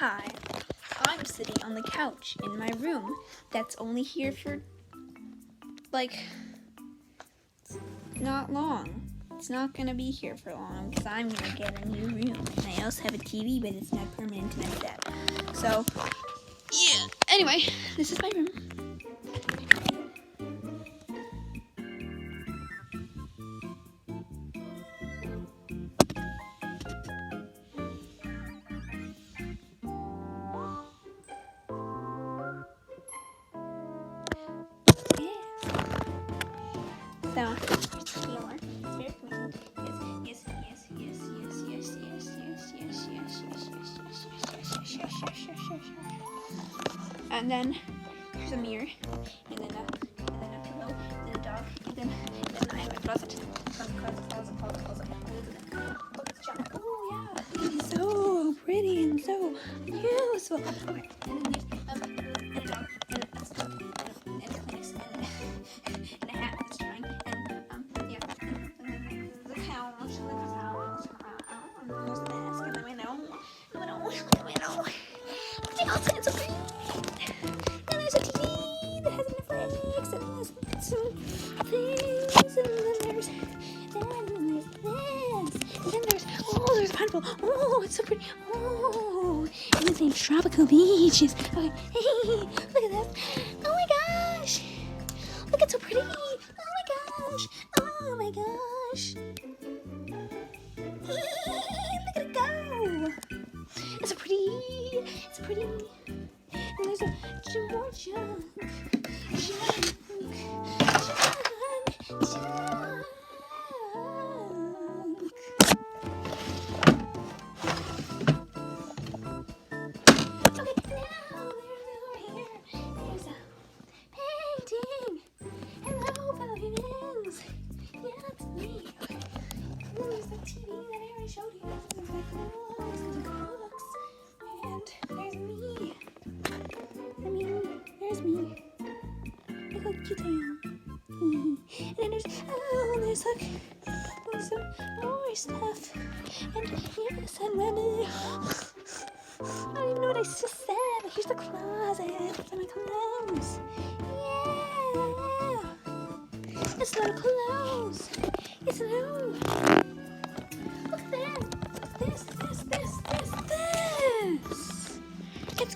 Hi, I'm sitting on the couch in my room that's only here for, not long. It's not gonna be here for long because I'm gonna get a new room. And I also have a TV, but it's not permanent and I'm sad. So, yeah. Anyway, this is my room. So, here's the floor. It's very clean. Yes. And then here's a mirror, and then a pillow, and then a dog, and then I have a closet. Closet. Look, it's John. Oh yeah, he's so pretty and so useful. Okay, and then there's a dog, and a stuff, and a Kleenex, and a hat that's drying, and yeah, and the couch, and the towels, and there's the mask, and the window. Everything else is so pretty. And there's a TV that has Netflix, and there's some things, and then there's this, and then there's a pineapple. Oh, it's so pretty. Oh, and his name's Tropical Beaches. Okay, hey, look at this. Oh my gosh, look, it's so pretty. Oh my gosh. Look at it go. It's so pretty. And there's more junk. Okay, now there's a painting. Hello, fellow humans. Yeah, that's me. Okay. And then there's the TV that I already showed you. There's my clothes, there's the books, and there's me. There's me. Look how cute I am. And then there's some more stuff. And yes, and maybe I don't even know what I just said, but here's the closet for my clothes. Yeah. It's a lot of clothes. It's a lot. Look at that. This. It's